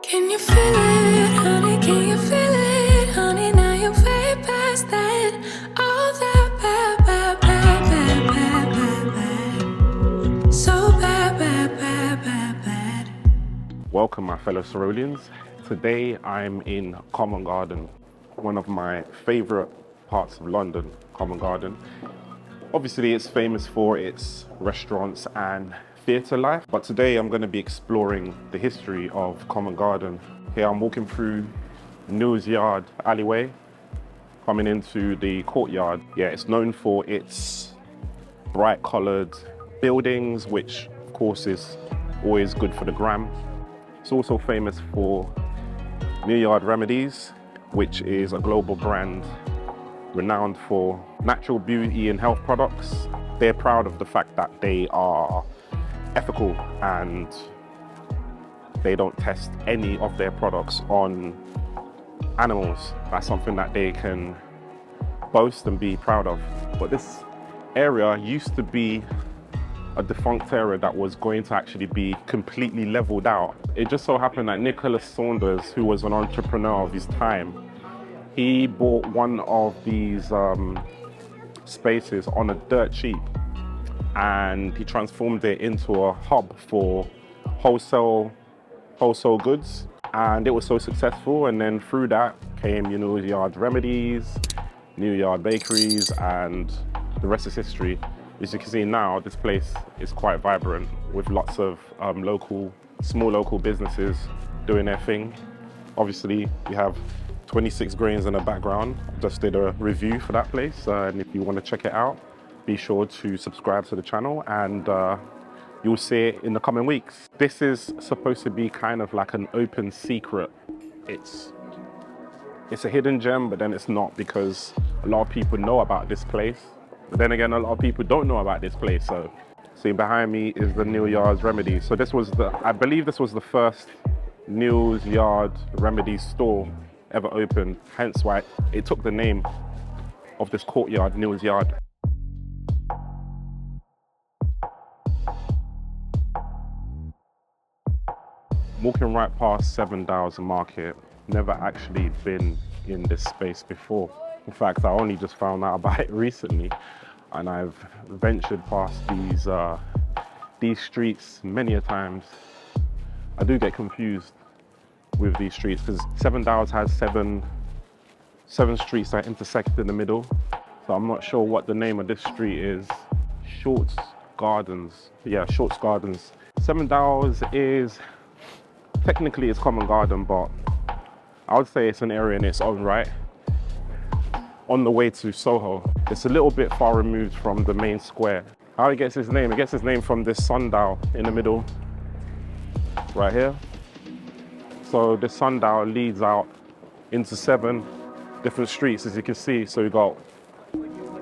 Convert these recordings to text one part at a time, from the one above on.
Can you feel it, honey? Can you feel it, honey? Now you're way past that. All that bad, bad, bad, bad, bad, bad, bad. So bad, bad, bad, bad, bad. Welcome, my fellow Serolians. Today I'm in Covent Garden, one of my favorite parts of London, Covent Garden. Obviously, it's famous for its restaurants and theatre life, but today I'm going to be exploring the history of Covent Garden. Here I'm walking through New's Yard alleyway, coming into the courtyard. Yeah, it's known for its bright coloured buildings, which of course is always good for the gram. It's also famous for New Yard Remedies, which is a global brand renowned for natural beauty and health products. They're proud of the fact that they are ethical and they don't test any of their products on animals. That's something that they can boast and be proud of. But this area used to be a defunct area that was going to actually be completely leveled out. It just so happened that Nicholas Saunders, who was an entrepreneur of his time, he bought one of these spaces on a dirt cheap, and he transformed it into a hub for wholesale goods, and it was so successful. And then through that came New Yard Remedies, New Yard Bakeries, and the rest is history. As you can see now, this place is quite vibrant with lots of small local businesses doing their thing. Obviously, we have 26 Grains in the background. Just did a review for that place, and if you want to check it out, be sure to subscribe to the channel, and you'll see it in the coming weeks. This is supposed to be kind of like an open secret. It's a hidden gem, but then it's not, because a lot of people know about this place. But then again, a lot of people don't know about this place. So, see, behind me is the New Yard Remedies. So this was I believe this was the first New Yard Remedies store ever opened, hence why it took the name of this courtyard, New's Yard. Walking right past 7 Dials Market, never actually been in this space before. In fact, I only just found out about it recently, and I've ventured past these streets many a times. I do get confused with these streets because 7 Dials has seven streets that intersect in the middle. So I'm not sure what the name of this street is. Shorts Gardens. Yeah, Shorts Gardens. 7 Dials is, technically it's Covent Garden, but I would say it's an area in its own right. On the way to Soho. It's a little bit far removed from the main square. How it gets its name? It gets its name from this sundial in the middle, right here. So this sundial leads out into 7 different streets, as you can see. So you got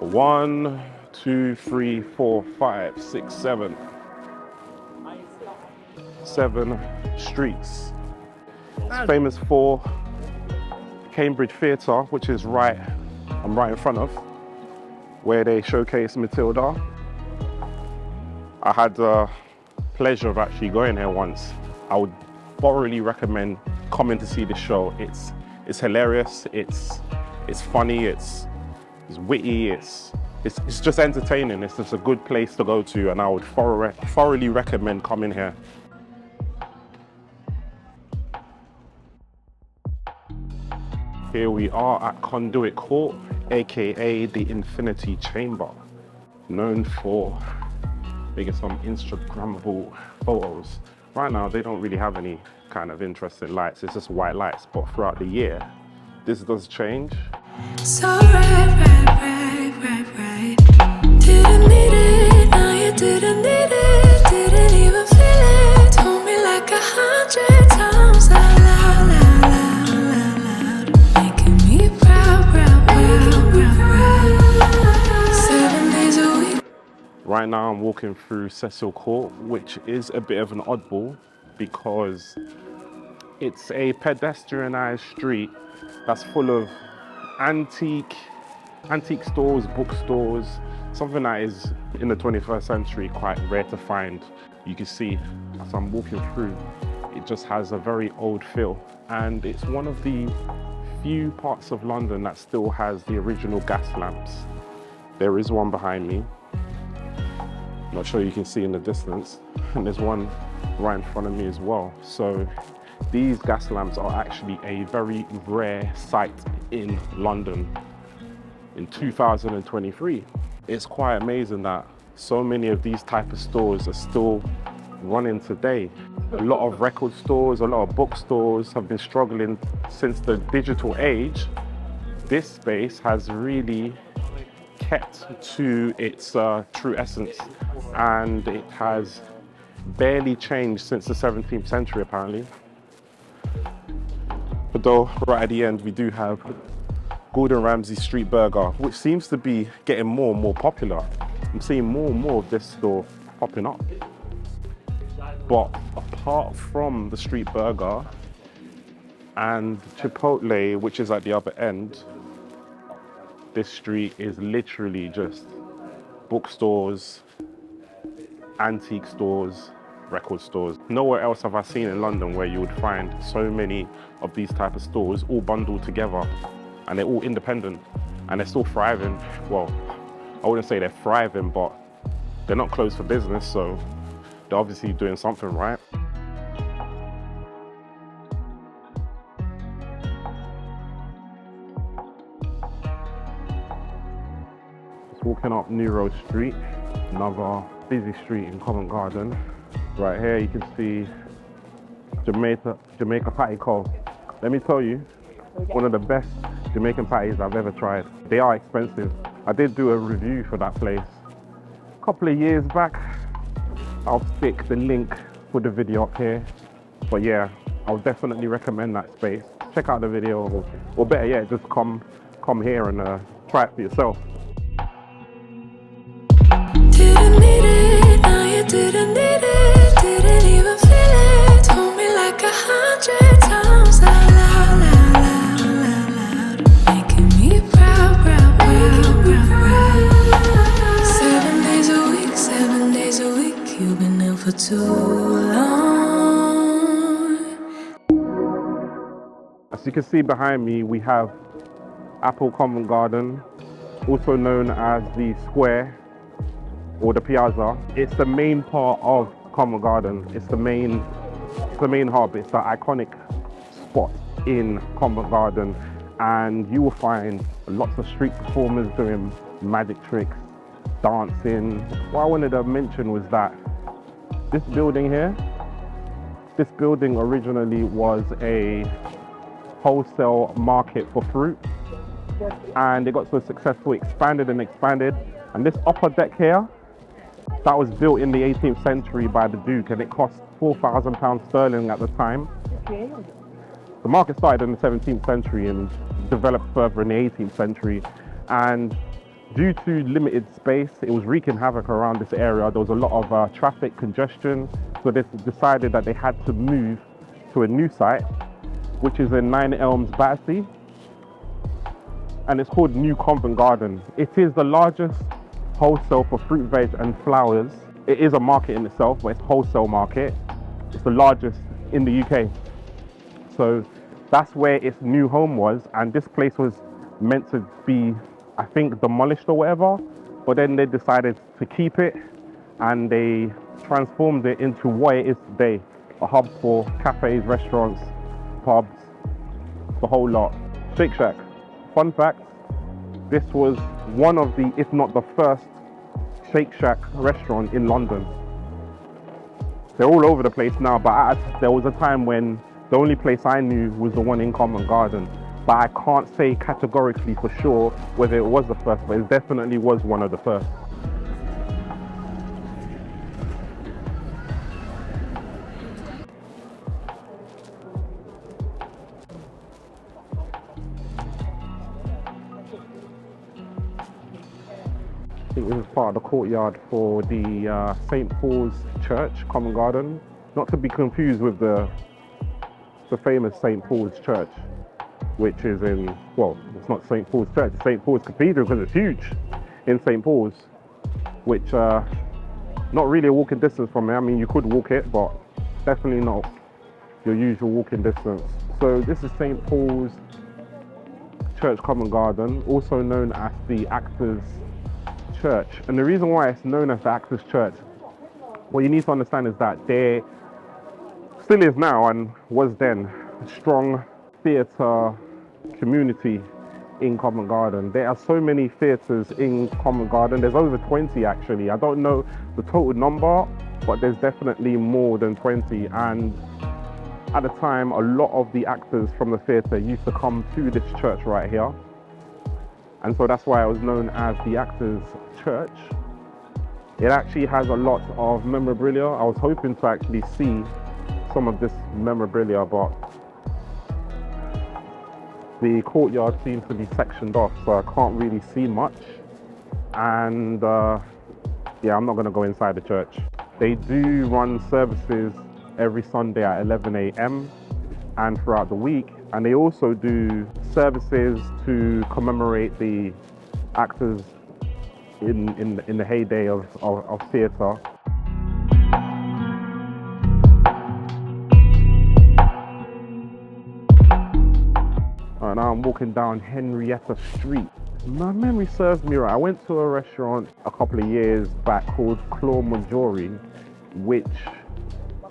1, 2, 3, 4, 5, 6, 7 streets. It's famous for Cambridge Theatre, which is I'm right in front of, where they showcase Matilda. I had the pleasure of actually going here once. I would thoroughly recommend coming to see this show. It's hilarious, it's funny, it's witty, it's just entertaining. It's just a good place to go to, and I would thoroughly recommend coming here. Here we are at Conduit Court, aka the Infinity Chamber, known for making some Instagrammable photos. Right now, they don't really have any kind of interesting lights. It's just white lights, but throughout the year, this does change. So right. Didn't need it, now you didn't need it. Didn't even feel it. Told me like 100 times out loud. Making me proud. 7 days a week. Right now, I'm walking through Cecil Court, which is a bit of an oddball because it's a pedestrianised street that's full of antique stores, bookstores, something that is in the 21st century quite rare to find. You can see as I'm walking through, it it just has a very old feel. And it's one of the few parts of London that still has the original gas lamps. There is one behind me. Not sure you can see in the distance. And there's one right in front of me as well. So these gas lamps are actually a very rare sight in London in 2023. It's quite amazing that so many of these type of stores are still running today. A lot of record stores, a lot of bookstores have been struggling since the digital age. This space has really kept to its true essence, and it has barely changed since the 17th century apparently. Although right at the end we do have Gordon Ramsay's street burger, which seems to be getting more and more popular. I'm seeing more and more of this store popping up. But apart from the street burger and Chipotle, which is at the other end, this street is literally just bookstores, antique stores, record stores. Nowhere else have I seen in London where you would find so many of these type of stores all bundled together, and they're all independent and they're still thriving. Well, I wouldn't say they're thriving, but they're not closed for business, so they're obviously doing something right. Just walking up New Road Street, another busy street in Covent Garden. Right here you can see Jamaica Patty Co. Let me tell you, one of the best Jamaican patties I've ever tried. They are expensive. I did do a review for that place a couple of years back. I'll stick the link for the video up here. But yeah, I'll definitely recommend that space. Check out the video, or better yet, just come here and try it for yourself. Didn't need it, now you didn't need it. Didn't even feel it. Told me like 100 times out loud, loud, loud, loud, loud. Making me proud, proud, proud, proud, proud. 7 days a week, 7 days a week. You've been ill for too long. As you can see behind me, we have Apple Covent Garden, also known as the Square or the Piazza. It's the main part of Covent Garden. It's the main hub. It's the iconic spot in Covent Garden, and you will find lots of street performers doing magic tricks, dancing. What I wanted to mention was that this building here, this building originally was a wholesale market for fruit, and it got so successful, expanded and expanded. And this upper deck here, that was built in the 18th century by the Duke, and it cost £4,000 sterling at the time. The market started in the 17th century and developed further in the 18th century. And due to limited space, it was wreaking havoc around this area. There was a lot of traffic congestion, so they decided that they had to move to a new site, which is in 9 Elms, Battersea, and it's called New Covent Garden. It is the largest wholesale for fruit, veg and flowers. It is a market in itself, but it's a wholesale market. It's the largest in the UK. So that's where its new home was, and this place was meant to be, I think, demolished or whatever, but then they decided to keep it and they transformed it into what it is today, a hub for cafes, restaurants, pubs, the whole lot. Shake Shack. Fun fact, this was one of the, if not the first, Shake Shack restaurant in London. They're all over the place now, but there was a time when the only place I knew was the one in Covent Garden. But I can't say categorically for sure whether it was the first, but it definitely was one of the first. I think this is part of the courtyard for the St. Paul's Church, Covent Garden. Not to be confused with the famous St. Paul's Church, which is in, well, it's not St. Paul's Church, it's St. Paul's Cathedral, because it's huge in St. Paul's, which not really a walking distance from me. I mean, you could walk it, but definitely not your usual walking distance. So this is St. Paul's Church, Covent Garden, also known as the Actors Church. And the reason why it's known as the Actors Church, what you need to understand is that there still is now and was then a strong theatre community in Covent Garden. There are so many theatres in Covent Garden. There's over 20 actually. I don't know the total number, but there's definitely more than 20. And at the time, a lot of the actors from the theatre used to come to this church right here. And so that's why it was known as the Actors Church. It actually has a lot of memorabilia. I was hoping to actually see some of this memorabilia, but the courtyard seems to be sectioned off, so I can't really see much. And yeah, I'm not gonna go inside the church. They do run services every Sunday at 11 a.m. and throughout the week. And they also do services to commemorate the actors in the heyday of theatre. And now I'm walking down Henrietta Street. My memory serves me right. I went to a restaurant a couple of years back called Claw Majori, which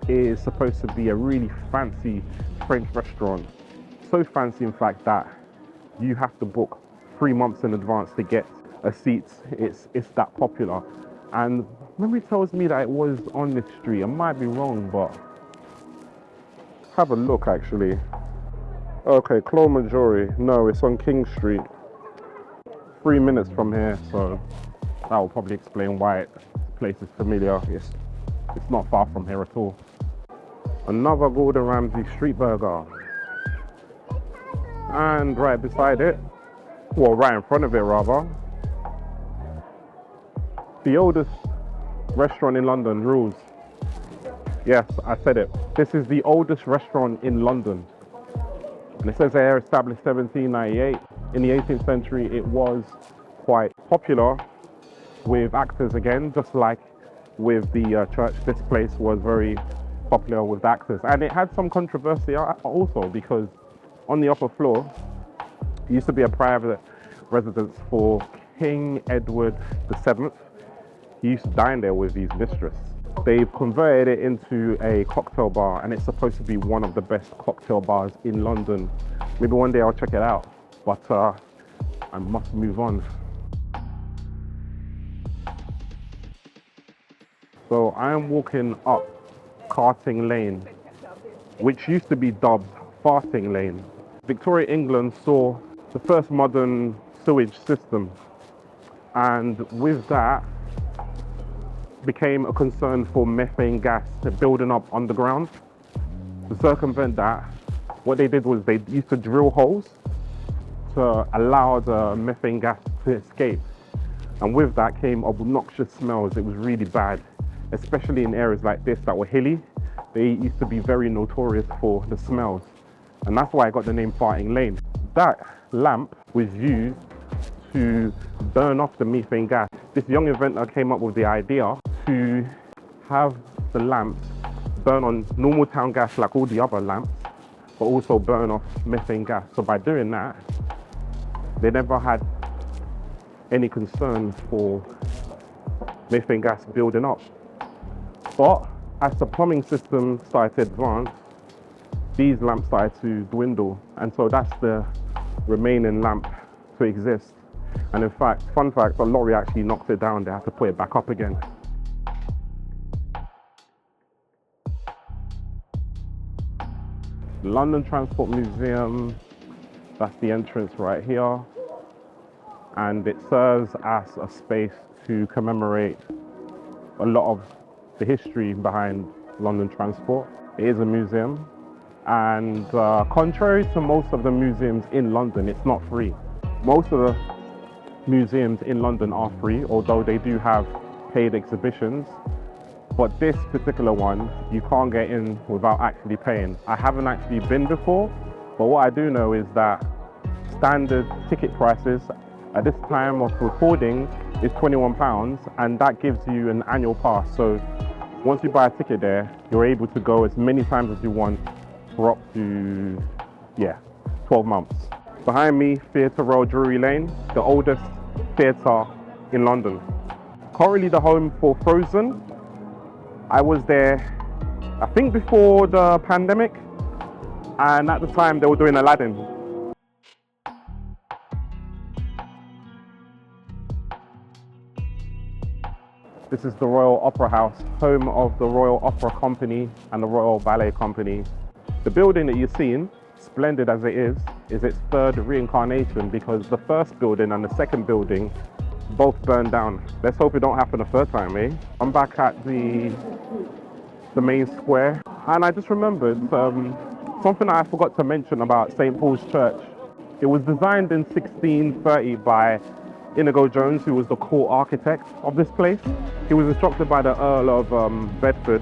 is supposed to be a really fancy French restaurant. So fancy, in fact, that you have to book 3 months in advance to get a seat. It's that popular. And memory tells me that it was on this street. I might be wrong, but have a look actually. Okay, Claw Majori. No, it's on King Street. 3 minutes from here, so that will probably explain why the place is familiar. It's not far from here at all. Another Gordon Ramsay street burger. And right beside it, well, right in front of it rather, the oldest restaurant in London, Rules. Yes, I said it. This is the oldest restaurant in London. And it says they're established 1798. In the 18th century, it was quite popular with actors again, just like with the church. This place was very popular with actors. And it had some controversy also, because on the upper floor, it used to be a private residence for King Edward VII. He used to dine there with his mistress. They've converted it into a cocktail bar, and it's supposed to be one of the best cocktail bars in London. Maybe one day I'll check it out, but I must move on. So I am walking up Carting Lane, which used to be dubbed Farting Lane. Victoria, England saw the first modern sewage system, and with that became a concern for methane gas building up underground. To circumvent that, what they did was they used to drill holes to allow the methane gas to escape. And with that came obnoxious smells. It was really bad, especially in areas like this that were hilly. They used to be very notorious for the smells. And that's why I got the name Farting Lane. That lamp was used to burn off the methane gas. This young inventor came up with the idea to have the lamps burn on normal town gas like all the other lamps, but also burn off methane gas. So by doing that, they never had any concern for methane gas building up. But as the plumbing system started to advance, these lamps started to dwindle, and so that's the remaining lamp to exist. And in fact, fun fact, a lorry actually knocked it down. They had to put it back up again. London Transport Museum, that's the entrance right here. And it serves as a space to commemorate a lot of the history behind London Transport. It is a museum, and contrary to most of the museums in London, it's not free. Most of the museums in London are free, although they do have paid exhibitions. But this particular one, you can't get in without actually paying. I haven't actually been before, but what I do know is that standard ticket prices at this time of recording is £21, and that gives you an annual pass. So once you buy a ticket there, you're able to go as many times as you want for up to, yeah, 12 months. Behind me, Theatre Royal Drury Lane, the oldest theatre in London. Currently the home for Frozen. I was there, I think before the pandemic, and at the time they were doing Aladdin. This is the Royal Opera House, home of the Royal Opera Company and the Royal Ballet Company. The building that you're seeing, splendid as it is its third reincarnation, because the first building and the second building both burned down. Let's hope it don't happen a third time, eh? I'm back at the main square, and I just remembered something that I forgot to mention about St. Paul's Church. It was designed in 1630 by Inigo Jones, who was the court architect of this place. He was instructed by the Earl of Bedford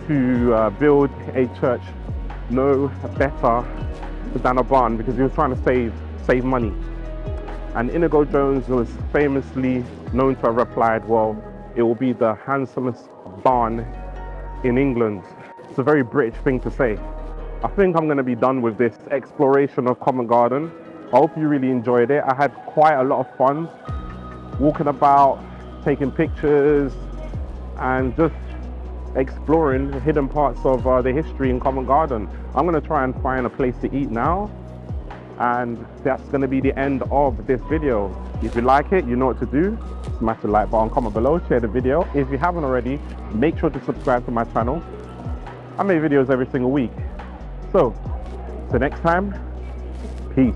to build a church no better than a barn, because he was trying to save money. And Inigo Jones was famously known to have replied, well, it will be the handsomest barn in England. It's a very British thing to say. I think I'm going to be done with this exploration of Covent Garden. I hope you really enjoyed it. I had quite a lot of fun walking about, taking pictures, and just exploring hidden parts of the history in Covent Garden. I'm going to try and find a place to eat now, and that's going to be the end of this video. If you like it, you know what to do. Smash the like button, comment below, share the video. If you haven't already, make sure to subscribe to my channel. I make videos every single week. So, till next time, peace.